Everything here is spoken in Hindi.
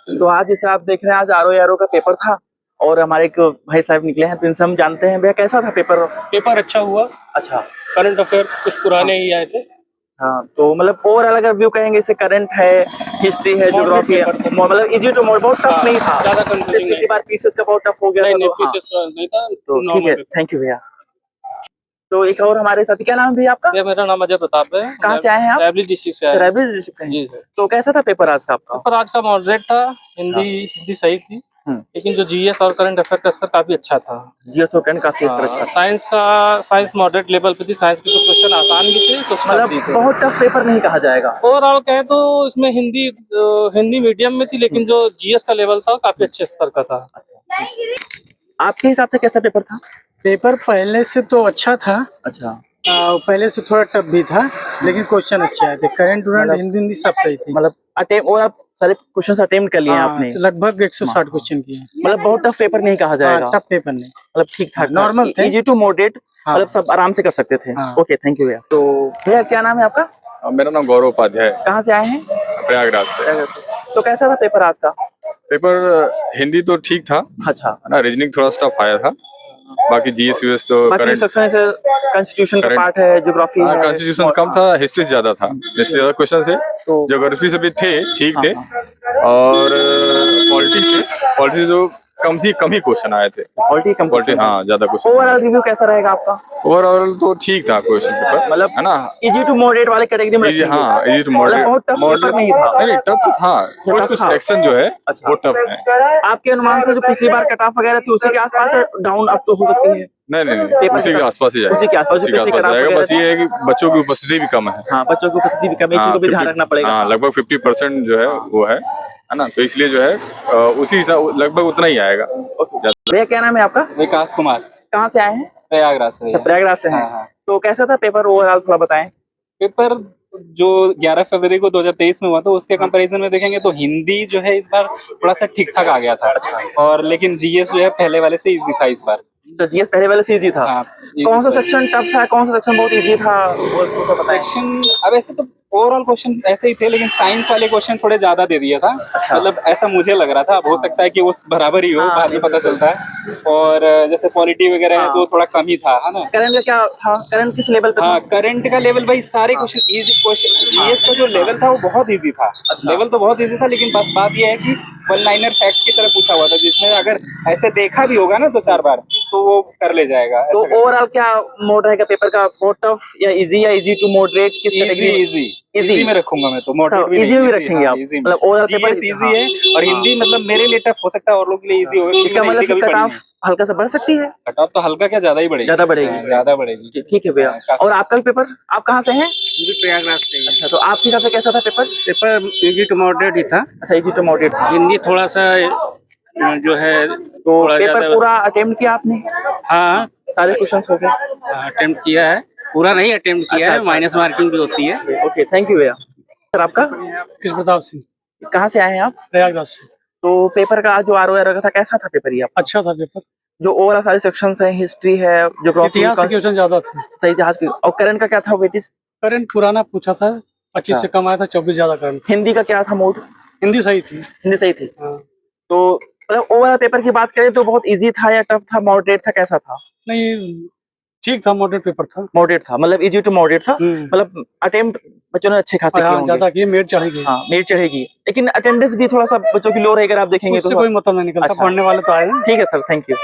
तो आज जैसे आप देख रहे हैं, आज आरओ का पेपर था और हमारे एक भाई साहब निकले हैं, तो इनसे हम जानते हैं भैया कैसा था पेपर। पेपर अच्छा हुआ। अच्छा। करंट अफेयर कुछ पुराने ही आए थे। हाँ, तो मतलब ओवरऑल अगर व्यू कहेंगे, इससे करंट है, हिस्ट्री है, ज्योग्राफी है, मतलब इजी टू मोड, बहुत टफ नहीं था। ज्यादा सिर्फ कंफ्यूजिंग किसी नहीं। बार पीसेस का बहुत टफ हो गया था, नहीं तो हाँ, पीसेस नहीं था, तो ठीक नॉर्मल है, पेपर। थैंक यू भैया। तो एक और हमारे साथी, क्या नाम है भैया आपका? भैया मेरा नाम अजय प्रताप है। कहाँ से आए हैं आप? रायबरेली डिस्ट्रिक्ट से आए हैं। रायबरेली डिस्ट्रिक्ट से हैं। जी सर। तो कैसा था पेपर आज का आपका? पेपर आज का मॉडरेट था। हिंदी सही थी, लेकिन जो जीएस और करंट अफेयर का स्तर काफी अच्छा था। जीएस और करंट काफी स्तर अच्छा था। साइंस मॉडरेट लेवल पे थी। साइंस के कुछ क्वेश्चन आसान भी थे, कुछ टफ मतलब भी थे। बहुत टफ पेपर नहीं कहा जाएगा। ओवरऑल कहें तो इसमें हिंदी मीडियम में थी, लेकिन जो जीएस का लेवल था काफी अच्छे स्तर का था। आपके हिसाब से कैसा पेपर था? पेपर पहले से तो अच्छा था। अच्छा। पहले से थोड़ा टफ भी था, लेकिन क्वेश्चन अच्छे आए थे। करंट हिंदी सब सही थी। मतलब अटेम्प्ट, और आप सारे क्वेश्चन अटेम्प्ट कर लिए हैं आपने? लगभग 160 क्वेश्चन किए। मतलब बहुत टफ पेपर नहीं कहा जाएगा। टफ पेपर नहीं, मतलब ठीक ठाक, नॉर्मल थे, इजी टू मॉडरेट। मतलब सब आराम से कर सकते थे। ओके, थैंक यू भैया। तो भैया क्या नाम है आपका? मेरा नाम गौरव उपाध्याय है। कहाँ से आए हैं? प्रयागराज से। तो कैसा था पेपर आज का? पेपर हिंदी तो ठीक था। अच्छा। ना, रीजनिंग थोड़ा सा टफ आया था। बाकी जीएस यूएस तो करंट सेक्शन से कॉन्स्टिट्यूशन का पार्ट है, ज्योग्राफी है। कॉन्स्टिट्यूशन कम था, हिस्ट्री ज्यादा था। हिस्ट्री ज्यादा क्वेश्चन थे, ज्योग्राफी से भी थे, ठीक थे। और पॉलिटी जो कम ही क्वेश्चन आए थे। पॉलिटी हाँ, ज्यादा क्वेश्चन। ओवरऑल रिव्यू कैसा रहेगा आपका? ओवरऑल तो ठीक था क्वेश्चन पेपर, मतलब है ना। इजी टू मॉडरेट वाले कैटेगरी में रखेंगे। हाँ, इजी टू मॉडरेट। बहुत टफ पेपर नहीं था। नहीं, टफ था। कुछ सेक्शन जो है वो टफ है। आपके अनुमान से जो पिछली बार कट ऑफ वगैरह थी, उसी के आसपास डाउन अप तो हो सकती है? नहीं, उसी के आसपास ही जाएगा। उसी के आसपास जाएगा। बस ये है कि बच्चों की उपस्थिति भी कम है। हाँ, बच्चों की उपस्थिति भी कम है, इसी को भी ध्यान रखना पड़ेगा। हाँ, लगभग 50% जो है वो है ना। तो इसलिए जो है उसी लगभग उतना ही आएगा। भैया क्या नाम है आपका? विकास कुमार। कहाँ से आए हैं? प्रयागराज से। प्रयागराज से हैं। तो कैसा था पेपर ओवरऑल, थोड़ा बताएं। पेपर जो 11 फरवरी को 2023 में हुआ था, उसके कंपैरिजन में देखेंगे तो हिंदी जो है इस बार थोड़ा सा ठीक ठाक आ गया था। और लेकिन जीएस जो है पहले वाले से इजी था इस बार। तो जीएस पहले वाले से इजी था। कौन सा सेक्शन टफ था, कौन सा सेक्शन बहुत इजी था, वो तो बताएं। सेक्शन अब ऐसे तो ओवरऑल क्वेश्चन ऐसे ही थे, लेकिन साइंस वाले क्वेश्चन थोड़े ज्यादा दे दिया था। मतलब ऐसा मुझे लग रहा था। अब हो सकता है कि वो बराबर ही हो, बाद में पता चलता है। और जैसे पॉलिटी वगैरह है तो थोड़ा कम ही था, है ना। करंट का क्या था? करंट किस लेवल पे? हाँ, करंट का लेवल भाई सारे क्वेश्चन इजी क्वेश्चन। जीएस का जो लेवल था वो बहुत इजी था। लेवल तो बहुत इजी था, लेकिन बस बात ये है कि वन लाइनर फैक्ट की तरह पूछा हुआ था, जिसमें अगर ऐसे देखा भी होगा ना 2-4 बार तो वो कर ले जाएगा। तो ओवरऑल क्या मोड रहेगा पेपर का? बहुत टफ या इजी टू मॉडरेट, किस कैटेगरी? इजी में रखूंगा मैं तो। मॉडरेट भी इजी में रखेंगे आप? मतलब ओवरऑल पेपर इजी है। और हिंदी मतलब मेरे लिए टफ हो सकता है, और लोग के लिए इजी होगा। इसका मतलब कट ऑफ हल्का सा बढ़ सकती है। कट ऑफ तो हल्का क्या, ज्यादा ही बढ़ेगी। ज्यादा बढ़ेगी। ठीक है भैया। और आपका भी पेपर, आप कहाँ से हैं? प्रयागराज से। अच्छा, तो आपके हिसाब से कैसा था paper? Paper easy to moderate ही था। अच्छा, इजी टू मॉडरेट था। हिंदी थोड़ा सा जो है तो पेपर पूरा अटेम्प्ट किया आपने? हाँ, सारे क्वेश्चंस हो गए? अटेम्प्ट किया है। पूरा नहीं अटेम्प्ट किया है, माइनस मार्किंग भी होती है। ओके, थैंक यू भैया। सर आपका? कृष्ण प्रताप सिंह। कहाँ से आए हैं आप? प्रयागराज से। तो पेपर का जो आरओ का था, कैसा था पेपर? ये आपका? अच्छा था पेपर। जो ओवरऑल सारे सेक्शंस हैं, हिस्ट्री है, ज्योग्राफी, इतिहास के क्वेश्चन ज्यादा थे। इतिहास की। और करंट का क्या था वेटेज? करंट पुराना पूछा था, 25 से कम आया था, 24 ज्यादा करंट। हिंदी का क्या था मोड? हिंदी सही थी। हिंदी सही थी। तो मतलब ओवरऑल पेपर की बात करें तो बहुत इजी था या टफ था, मॉडरेट था, कैसा था? नहीं, ठीक था, मॉडरेट पेपर था। मॉडरेट था, मतलब इजी टू मॉडरेट था। मतलब अटेम्प्ट बच्चों ने अच्छे खासे किए होंगे। ज्यादा किए, मेरिट चढ़ेगी। हाँ, मेरिट चढ़ेगी, लेकिन अटेंडेंस भी थोड़ा सा बच्चों की लो रहेगी, अगर आप देखेंगे तो। उससे कोई मतलब नहीं निकलता, पढ़ने वाले तो आए हैं। ठीक है सर, थैंक यू।